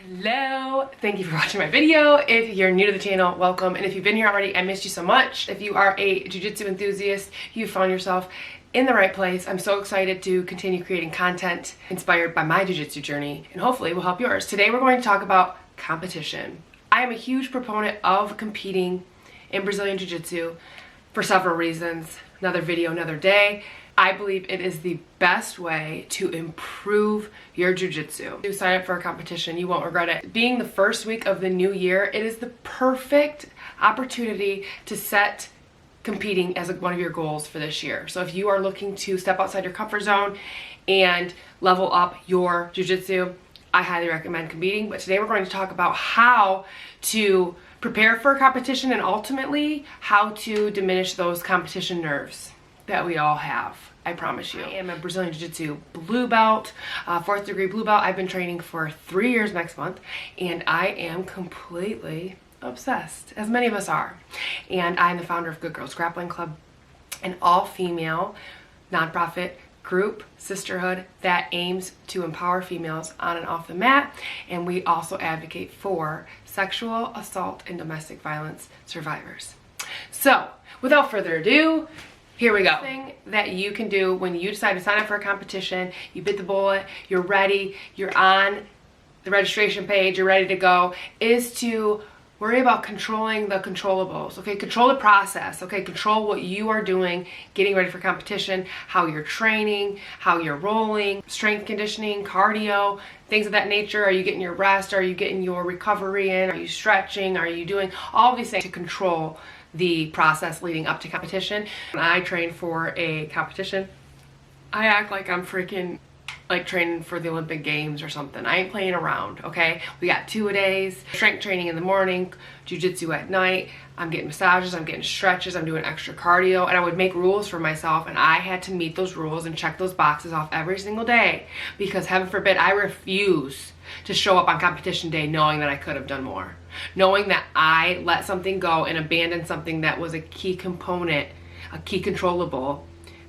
Hello, thank you for watching my video. If you're new to the channel, welcome. And if you've been here already, I missed you so much. If you are a jiu-jitsu enthusiast, you found yourself in the right place. I'm so excited to continue creating content inspired by my jiu-jitsu journey, and hopefully will help yours. Today we're going to talk about competition. I am a huge proponent of competing in Brazilian jiu-jitsu for several reasons. Another video, another day. I believe it is the best way to improve your jiu-jitsu. You sign up for a competition, you won't regret it. Being the first week of the new year, it is the perfect opportunity to set competing as one of your goals for this year. So if you are looking to step outside your comfort zone and level up your jiu-jitsu, I highly recommend competing. But today we're going to talk about how to prepare for a competition and ultimately how to diminish those competition nerves that we all have. I promise you. I am a Brazilian Jiu-Jitsu blue belt, 4th degree blue belt. I've been training for 3 years next month, and I am completely obsessed, as many of us are. And I'm the founder of Good Girls Grappling Club, an all-female nonprofit group, sisterhood, that aims to empower females on and off the mat. And we also advocate for sexual assault and domestic violence survivors. So, without further ado, here we go. Thing that you can do when you decide to sign up for a competition, you bit the bullet, you're ready, you're on the registration page, you're ready to go, is to worry about controlling the controllables, okay? Control the process, okay? Control what you are doing, getting ready for competition, how you're training, how you're rolling, strength conditioning, cardio, things of that nature. Are you getting your rest? Are you getting your recovery in? Are you stretching? Are you doing all of these things to control the process leading up to competition? When I train for a competition, I act like I'm freaking like training for the Olympic Games or something. I ain't playing around, okay? We got 2-a-days, strength training in the morning, jiu-jitsu at night. I'm getting massages, I'm getting stretches, I'm doing extra cardio, and I would make rules for myself, and I had to meet those rules and check those boxes off every single day, because heaven forbid, I refuse to show up on competition day knowing that I could have done more. Knowing that I let something go and abandoned something that was a key component, a key controllable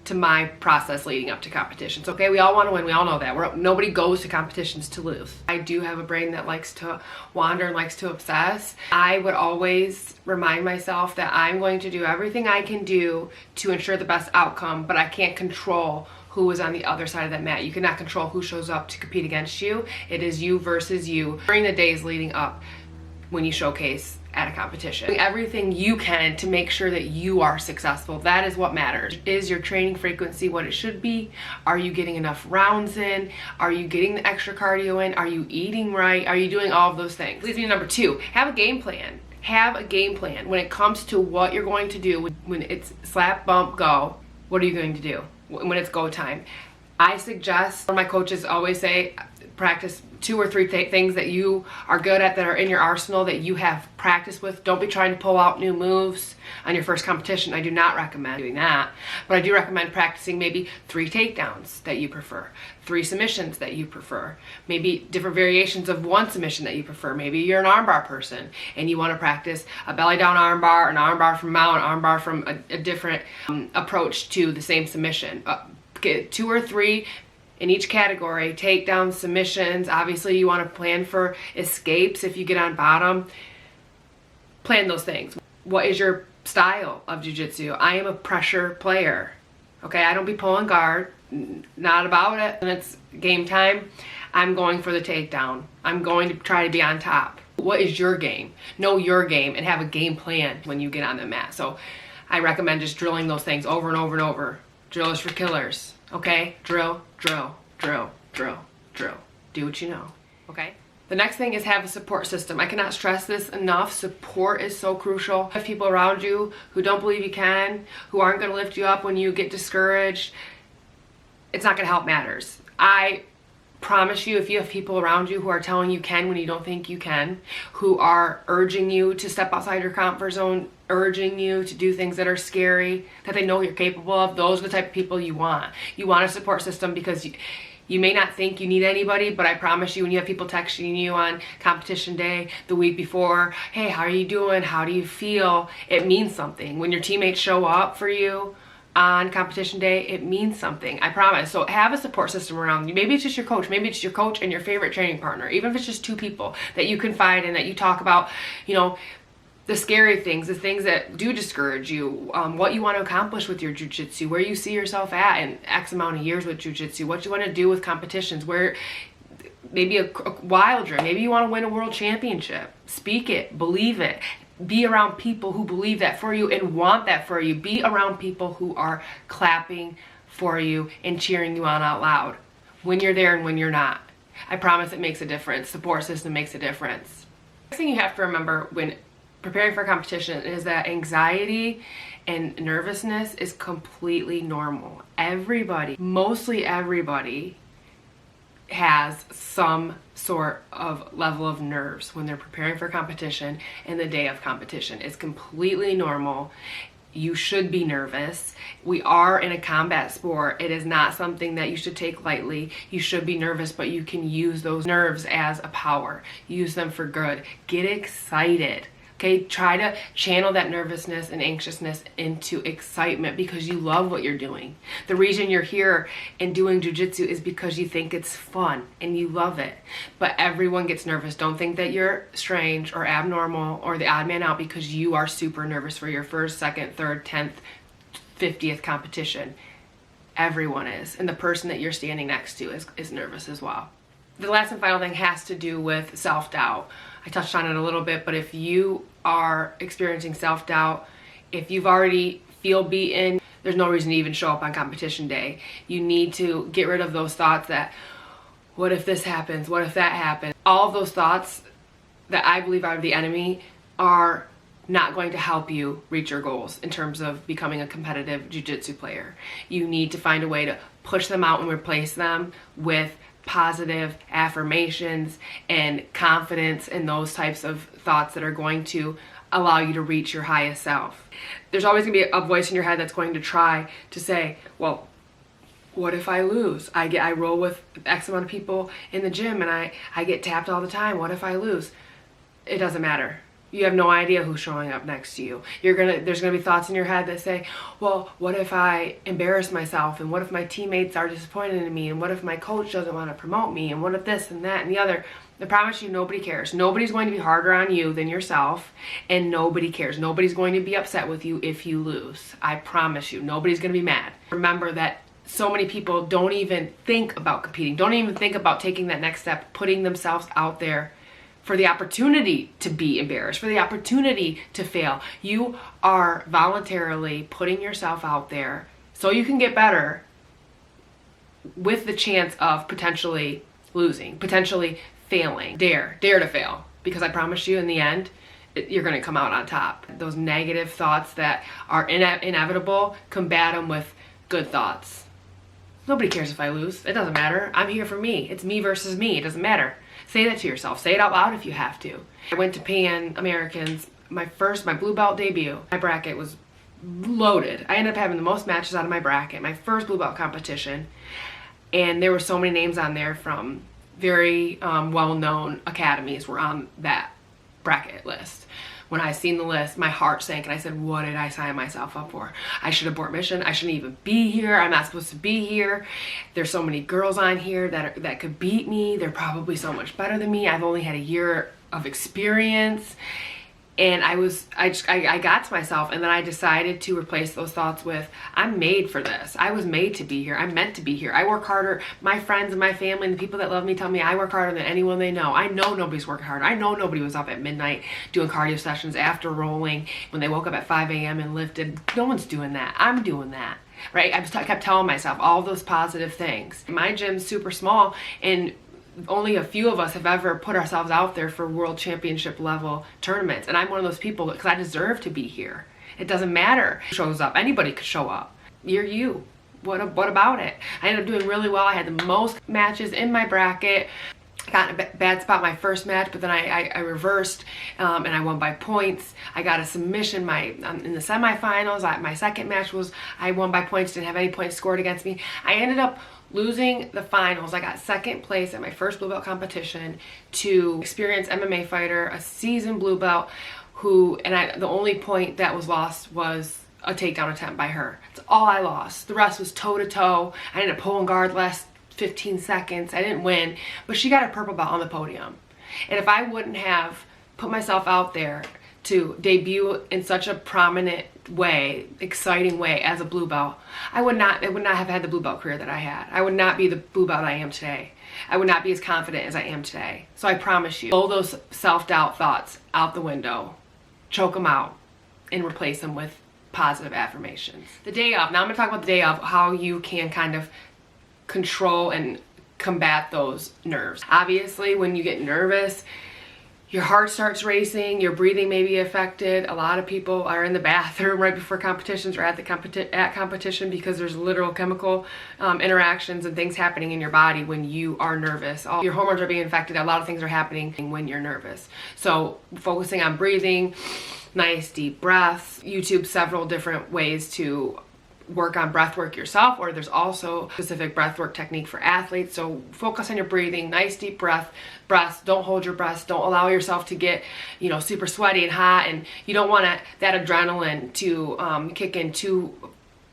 to my process leading up to competitions. Okay, we all want to win, we all know that. Nobody goes to competitions to lose. I do have a brain that likes to wander and likes to obsess. I would always remind myself that I'm going to do everything I can do to ensure the best outcome, but I can't control who is on the other side of that mat. You cannot control who shows up to compete against you. It is you versus you during the days leading up when you showcase at a competition. Doing everything you can to make sure that you are successful. That is what matters. Is your training frequency what it should be? Are you getting enough rounds in? Are you getting the extra cardio in? Are you eating right? Are you doing all of those things? Leads me to number 2, have a game plan. Have a game plan when it comes to what you're going to do. When it's slap, bump, go, what are you going to do when it's go time? I suggest, my coaches always say, practice 2 or 3 things that you are good at, that are in your arsenal, that you have practice with. Don't be trying to pull out new moves on your first competition. I do not recommend doing that, but I do recommend practicing maybe 3 takedowns that you prefer, 3 submissions that you prefer, maybe different variations of 1 submission that you prefer. Maybe you're an armbar person and you want to practice a belly down armbar, an armbar from mount, an armbar from a different approach to the same submission. Get 2 or 3 in each category, takedowns, submissions. Obviously you want to plan for escapes if you get on bottom. Plan those things. What is your style of jiu-jitsu? I am a pressure player, okay? I don't be pulling guard, not about it. When it's game time, I'm going for the takedown. I'm going to try to be on top. What is your game? Know your game and have a game plan when you get on the mat. So I recommend just drilling those things over and over and over. Drill is for killers, okay? Drill, drill, drill, drill, drill. Do what you know, okay? The next thing is have a support system. I cannot stress this enough. Support is so crucial. Have people around you who don't believe you can, who aren't gonna lift you up when you get discouraged. It's not gonna help matters. I promise you, if you have people around you who are telling you can when you don't think you can, who are urging you to step outside your comfort zone, urging you to do things that are scary, that they know you're capable of, those are the type of people you want. You want a support system because you may not think you need anybody, but I promise you, when you have people texting you on competition day, the week before, hey, how are you doing? How do you feel? It means something. When your teammates show up for you, on competition day, it means something, I promise. So have a support system around you. Maybe it's just your coach, maybe it's your coach and your favorite training partner, even if it's just 2 people that you confide in, that you talk about, you know, the scary things, the things that do discourage you, what you want to accomplish with your jiu-jitsu, where you see yourself at in X amount of years with jiu-jitsu, what you want to do with competitions, where maybe a wild dream, maybe you want to win a world championship. Speak it, believe it. Be around people who believe that for you and want that for you. Be around people who are clapping for you and cheering you on out loud when you're there and when you're not. I promise it makes a difference. Support system makes a difference. Next thing you have to remember when preparing for competition is that anxiety and nervousness is completely normal. Everybody, mostly everybody, has some sort of level of nerves when they're preparing for competition and the day of competition. It's completely normal. You should be nervous. We are in a combat sport. It is not something that you should take lightly. You should be nervous, but you can use those nerves as a power. Use them for good. Get excited. Okay, try to channel that nervousness and anxiousness into excitement because you love what you're doing. The reason you're here and doing jiu-jitsu is because you think it's fun and you love it. But everyone gets nervous. Don't think that you're strange or abnormal or the odd man out because you are super nervous for your first, second, third, 10th, 50th competition. Everyone is. And the person that you're standing next to is nervous as well. The last and final thing has to do with self-doubt. I touched on it a little bit, but if you are experiencing self-doubt, if you've already feel beaten, there's no reason to even show up on competition day. You need to get rid of those thoughts that, what if this happens? What if that happens? All of those thoughts that I believe are the enemy are not going to help you reach your goals in terms of becoming a competitive jiu-jitsu player. You need to find a way to push them out and replace them with positive affirmations and confidence and those types of thoughts that are going to allow you to reach your highest self. There's always going to be a voice in your head that's going to try to say, well, what if I lose? I roll with X amount of people in the gym and I get tapped all the time. What if I lose? It doesn't matter. You have no idea who's showing up next to you. There's gonna be thoughts in your head that say, well, what if I embarrass myself? And what if my teammates are disappointed in me? And what if my coach doesn't want to promote me? And what if this and that and the other? I promise you, nobody cares. Nobody's going to be harder on you than yourself, and nobody cares. Nobody's going to be upset with you if you lose. I promise you, nobody's gonna be mad. Remember that so many people don't even think about competing, don't even think about taking that next step, putting themselves out there for the opportunity to be embarrassed, for the opportunity to fail. You are voluntarily putting yourself out there so you can get better with the chance of potentially losing, potentially failing. Dare to fail, because I promise you in the end, you're gonna come out on top. Those negative thoughts that are inevitable, combat them with good thoughts. Nobody cares if I lose. It doesn't matter. I'm here for me. It's me versus me. It doesn't matter. Say that to yourself. Say it out loud if you have to. I went to Pan Americans, my blue belt debut. My bracket was loaded. I ended up having the most matches out of my bracket, my first blue belt competition. And there were so many names on there from very well-known academies were on that bracket list. When I seen the list, my heart sank and I said, what did I sign myself up for? I should abort mission. I shouldn't even be here. I'm not supposed to be here. There's so many girls on here that could beat me. They're probably so much better than me. I've only had a year of experience. And I got to myself, and then I decided to replace those thoughts with, I'm made for this. I was made to be here. I'm meant to be here. I work harder. My friends and my family and the people that love me tell me I work harder than anyone they know. I know nobody's working harder. I know nobody was up at midnight doing cardio sessions after rolling when they woke up at 5 a.m. and lifted. No one's doing that. I'm doing that, right? I kept telling myself all those positive things. My gym's super small, and only a few of us have ever put ourselves out there for world championship level tournaments. And I'm one of those people because I deserve to be here. It doesn't matter who shows up. Anybody could show up. You're you. What about it? I ended up doing really well. I had the most matches in my bracket. Got in a bad spot my first match, but then I reversed and I won by points. I got a submission in the semifinals. My second match was I won by points, didn't have any points scored against me. I ended up losing the finals. I got second place at my first blue belt competition to experienced MMA fighter, a seasoned blue belt, the only point that was lost was a takedown attempt by her. That's all I lost. The rest was toe to toe. I ended up pulling guard last 15 seconds. I didn't win, but she got a purple belt on the podium. And if I wouldn't have put myself out there to debut in such a prominent way, exciting way as a blue belt, I would not have had the blue belt career that I had. I would not be the blue belt I am today. I would not be as confident as I am today. So I promise you, blow those self-doubt thoughts out the window, choke them out, and replace them with positive affirmations. The day of. Now I'm gonna talk about the day of, how you can kind of control and combat those nerves. Obviously, when you get nervous, your heart starts racing, your breathing may be affected. A lot of people are in the bathroom right before competitions or at competition because there's literal chemical interactions and things happening in your body when you are nervous. All your hormones are being affected. A lot of things are happening when you're nervous. So focusing on breathing, nice deep breaths. YouTube several different ways to work on breath work yourself, or there's also specific breath work technique for athletes. So focus on your breathing, nice deep breaths. Don't hold your breath. Don't allow yourself to get, you know, super sweaty and hot, and you don't want that adrenaline to kick in too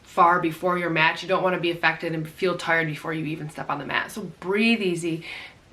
far before your match. You don't want to be affected and feel tired before you even step on the mat. So breathe easy.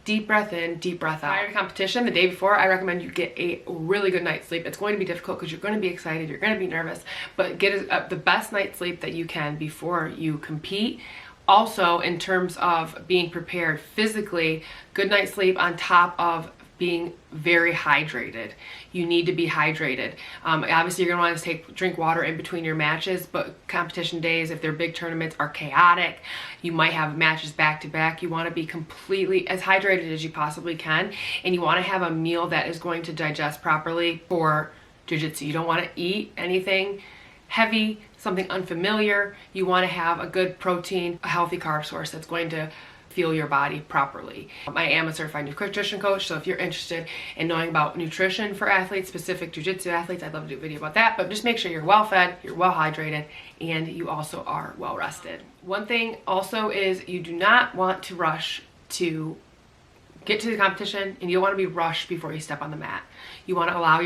Deep breath in, deep breath out. Prior to competition, the day before, I recommend you get a really good night's sleep. It's going to be difficult because you're going to be excited, you're going to be nervous, but get the best night's sleep that you can before you compete. Also, in terms of being prepared physically, good night's sleep on top of being very hydrated. You need to be hydrated. Obviously, you're gonna want to drink water in between your matches, but competition days, if they're big tournaments, are chaotic. You might have matches back to back. You want to be completely as hydrated as you possibly can, and you want to have a meal that is going to digest properly for jiu-jitsu. You don't want to eat anything heavy, something unfamiliar. You want to have a good protein, a healthy carb source that's going to fuel your body properly. I am a certified nutrition coach, so if you're interested in knowing about nutrition for athletes, specific jiu-jitsu athletes, I'd love to do a video about that, but just make sure you're well fed, you're well hydrated, and you also are well rested. One thing also is you do not want to rush to get to the competition, and you don't want to be rushed before you step on the mat. You want to allow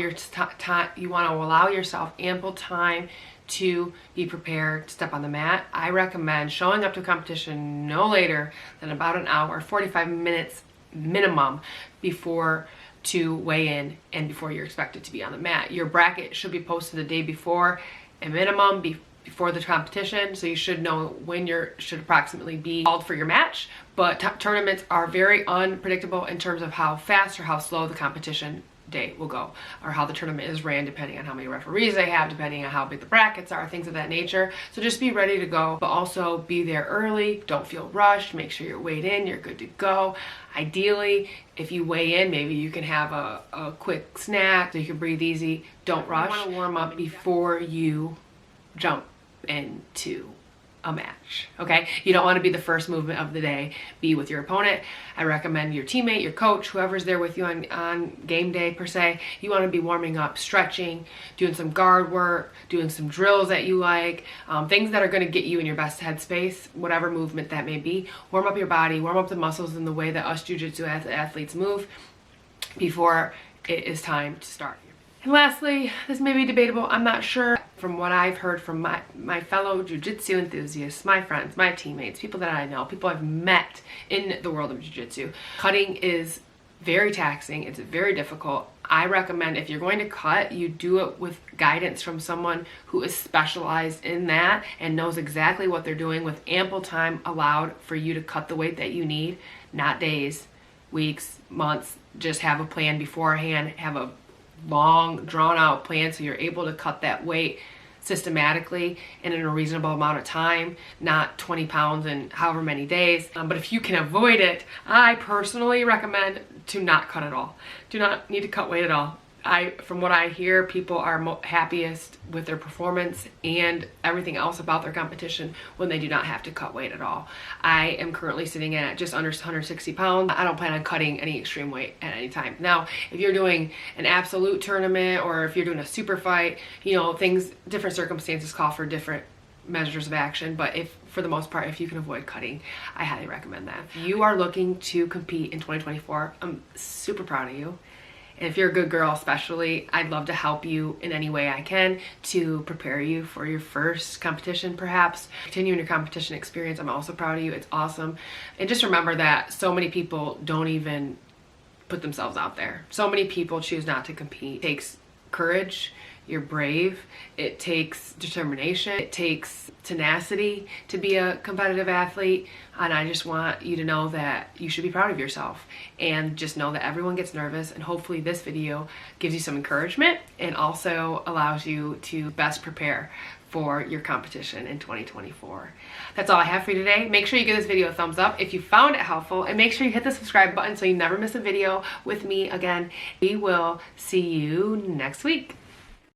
yourself ample time to be prepared to step on the mat. I recommend showing up to a competition no later than about an hour, 45 minutes minimum before to weigh in and before you're expected to be on the mat. Your bracket should be posted the day before, a minimum before the competition, so you should know when you should approximately be called for your match. But tournaments are very unpredictable in terms of how fast or how slow the competition day will go, or how the tournament is ran, depending on how many referees they have, depending on how big the brackets are, things of that nature. So just be ready to go, but also be there early. Don't feel rushed. Make sure you're weighed in, you're good to go. Ideally, if you weigh in, maybe you can have a quick snack so you can breathe easy. Don't rush. You want to warm up before you jump into a match, okay? You don't want to be the first movement of the day. Be with your opponent. I recommend your teammate, your coach, whoever's there with you on game day per se. You want to be warming up, stretching, doing some guard work, doing some drills that you like, things that are going to get you in your best headspace, whatever movement that may be. Warm up your body, warm up the muscles in the way that us jiu-jitsu athletes move before it is time to start. And lastly, this may be debatable, I'm not sure. From what I've heard from my fellow jiu-jitsu enthusiasts, my friends, my teammates, people that I know, people I've met in the world of jiu-jitsu, cutting is very taxing, it's very difficult. I recommend if you're going to cut, you do it with guidance from someone who is specialized in that and knows exactly what they're doing, with ample time allowed for you to cut the weight that you need, not days, weeks, months. Just have a plan beforehand, have a long drawn out plan so you're able to cut that weight systematically and in a reasonable amount of time, not 20 pounds in however many days. But if you can avoid it, I personally recommend to not cut at all. Do not need to cut weight at all. From what I hear, people are happiest with their performance and everything else about their competition when they do not have to cut weight at all. I am currently sitting at just under 160 pounds. I don't plan on cutting any extreme weight at any time. Now, if you're doing an absolute tournament or if you're doing a super fight, you know, different circumstances call for different measures of action, but for the most part, if you can avoid cutting, I highly recommend that. If you are looking to compete in 2024, I'm super proud of you. And if you're a good girl especially, I'd love to help you in any way I can to prepare you for your first competition perhaps. Continuing your competition experience, I'm also proud of you. It's awesome. And just remember that so many people don't even put themselves out there. So many people choose not to compete. It takes courage. You're brave. It takes determination. It takes tenacity to be a competitive athlete. And I just want you to know that you should be proud of yourself, and just know that everyone gets nervous, and hopefully this video gives you some encouragement and also allows you to best prepare for your competition in 2024. That's all I have for you today. Make sure you give this video a thumbs up if you found it helpful, and make sure you hit the subscribe button so you never miss a video with me again. We will see you next week.